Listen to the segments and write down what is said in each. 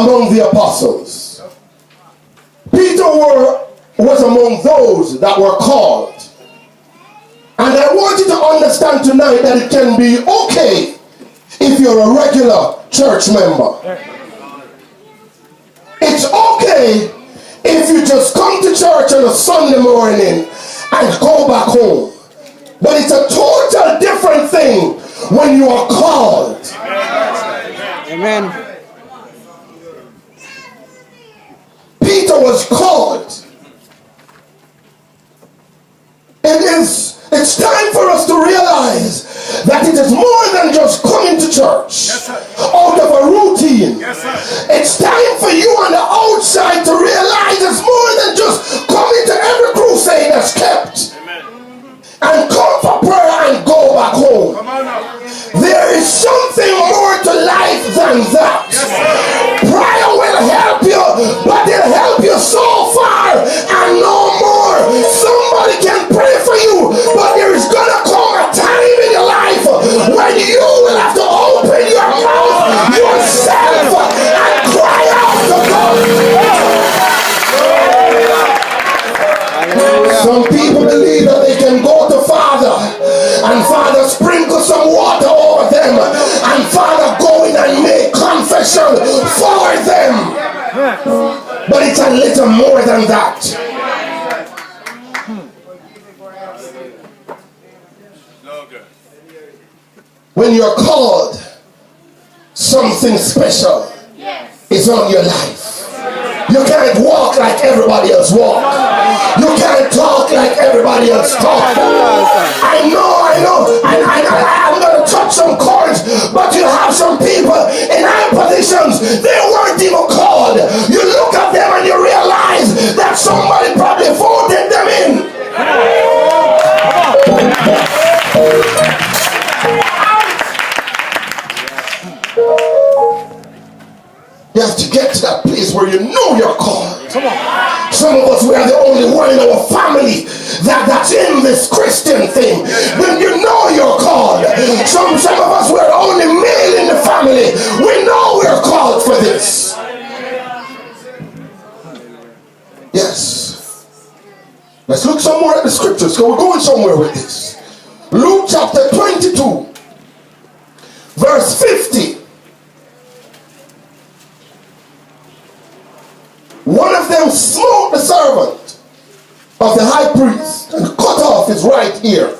among the apostles. Peter was among those that were called. And I want you to understand tonight that it can be okay if you're a regular church member. It's okay if you just come to church on a Sunday morning and go back home. But it's a total different thing when you are called. Amen. Peter was called. It's time for us to realize that it is more than just coming to church out of a routine. It's time for you on the outside to realize it's more than just coming to every crusade that's kept and come for prayer and go back home. There is something more to life than that. Prayer will help you, but it'll help you so far and no more. Somebody can pray for you, but there is gonna come a time in your life when you will have to open your mouth yourself and cry out to God. Some people believe that they can go to Father and Father sprinkle some water over them and Father go in and make confession for them. But it's a little more than that. When you're called, something special is on your life. You can't walk like everybody else walk. You can't talk like everybody else talk. I know, and I'm going to touch some chords, but you have some people in high positions, they weren't even called. You look at them and you realize that somebody probably voted them in. You have to get to that place where you know you're called. Some of us, we are the only one in our family that's in this Christian thing. When you know you're called. Some of us, we're the only male in the family. We know we're called for this. Yes. Let's look some more at the scriptures, because we're going somewhere with this. Luke chapter 22, verse 50. One of them smote the servant of the high priest and cut off his right ear.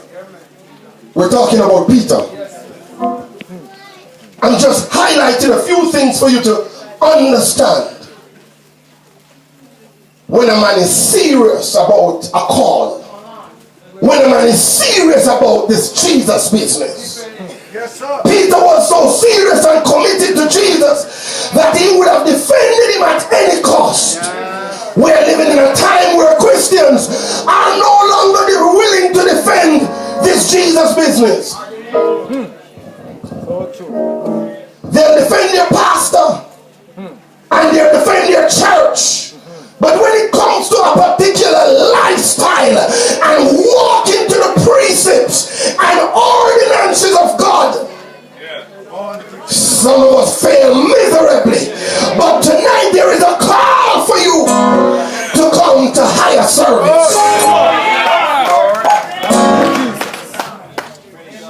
We're talking about Peter. I'm just highlighting a few things for you to understand. When a man is serious about a call, when a man is serious about this Jesus business, Peter was so serious and committed to Jesus that he would have defended him at any cost. We are living in a time where Christians are no longer willing to defend this Jesus business. They'll defend their pastor and they'll defend their church. But when it comes to a particular lifestyle and walking to the precepts and ordinances of God, some of us fail miserably. But tonight there is a call for you to come to higher service.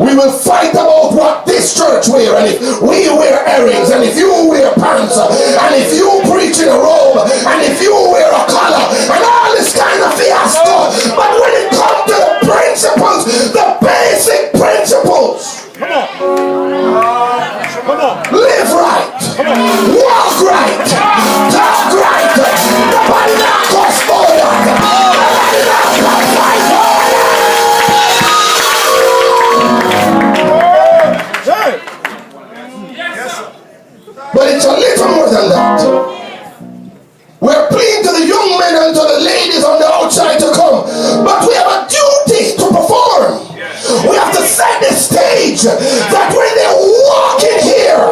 We will fight about what this church wear, and if we wear earrings, and if you wear pants, and if you preach in a robe, and if you wear a collar, and all this kind of fiasco. But when it comes to the principles, the basic principles, live right, walk right, talk right, nobody not cost more than nobody not fight for. But it's a little more than that. We're pleading to the young men and to the ladies on the outside to come, but we have a duty to perform. We have to set the stage that when they walk in here,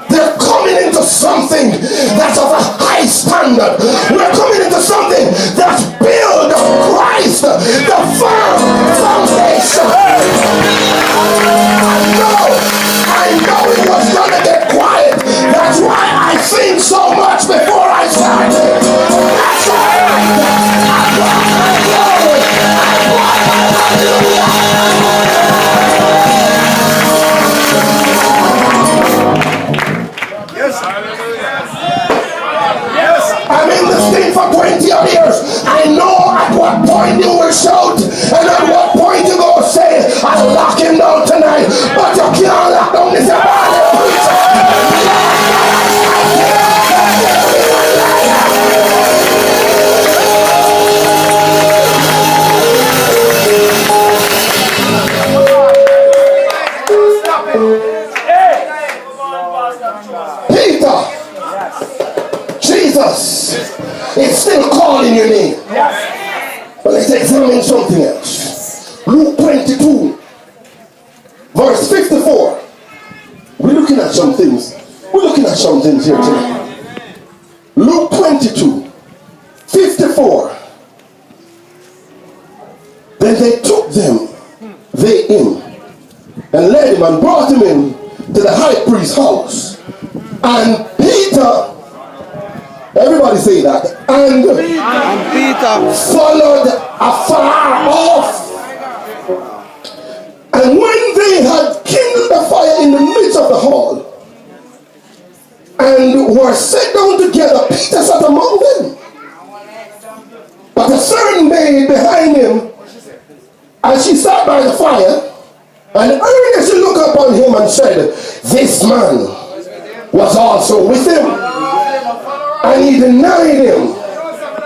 they're coming into something that's of a high standard. We're coming into something that's built on Christ, the firm foundation. I know it was gonna get quiet. That Jesus is still calling your name. But let's examine something else. Luke 22, verse 54. We're looking at some things. We're looking at some things here today. Luke 22, 54. Then they took they him, and led him and brought him in to the high priest's house. And Peter, everybody say that, and Peter followed afar off. And when they had kindled a fire in the midst of the hall, and were set down together, Peter sat among them. But a certain maid behind him, as she sat by the fire, and earnestly looked upon him and said, this man was also with him. And he denied him,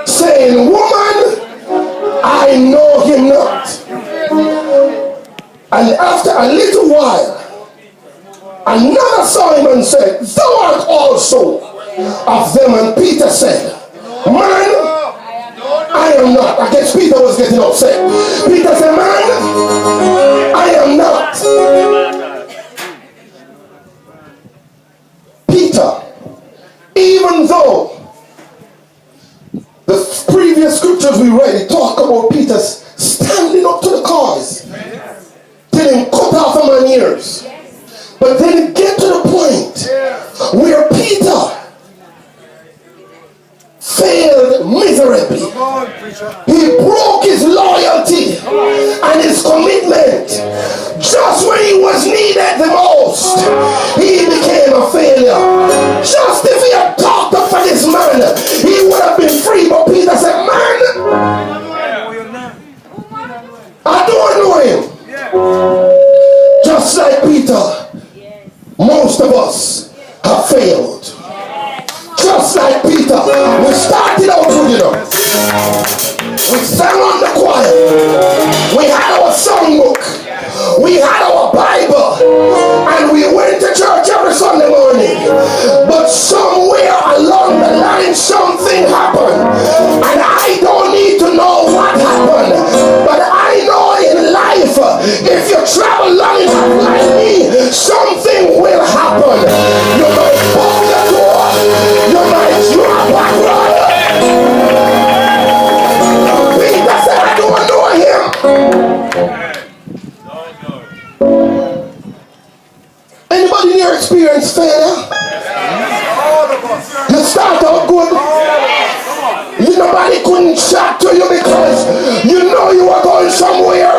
saying, woman, I know him not. And after a little while, another saw him and said, thou art also of them. And Peter said, man, I am not. I guess Peter was getting upset. Peter said, man, I am not. Peter, even though the previous scriptures we read talk about Peter standing up to the cause, till him cut off a man's ears. But then it get to the point where Peter failed miserably. He broke his loyalty and his commitment. Just when he was needed the most, he became a failure. Just if he had talked up for this man, he would have been free. But Peter said, man, I don't know him. Just like Peter, most of us have failed. Just like Peter, we started out good, you know. We sang on the choir. We had our songbook. We had our Bible. And we went to church every Sunday morning. But somewhere along the line, something happened. And I don't need to know what happened. But I know in life, if you travel long enough like me, something will happen. You might fall the door. You might drop a brother. Peter said, I don't know him. Anybody here experience failure? You start out good. Nobody couldn't chat to you because you know you were going somewhere.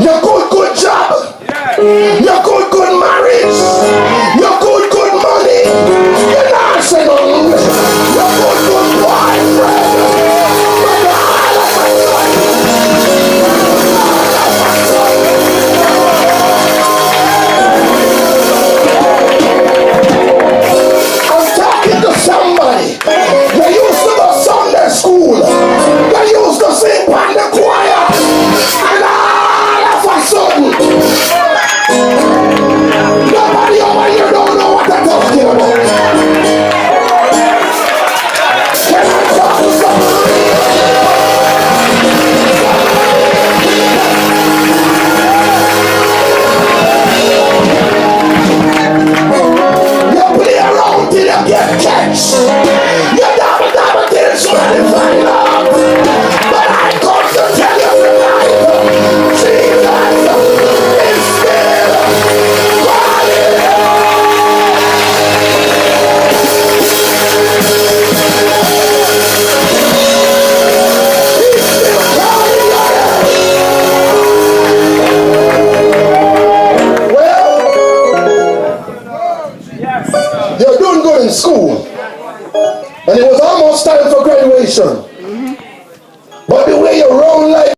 Your good job. Your good marriage. Your good money. You're not saying your good boyfriend. I'm talking to somebody. They used to go Sunday school. They used to sing by the choir. And all of a sudden, nobody over here don't know what I'm talking about. Can I talk to somebody? You play around till you get catch. You double till it's running find out. But I come to tell you tonight, Jesus is still calling. He's still calling you. Well, you're doing good in school. And it was almost time for graduation. But the way you roll like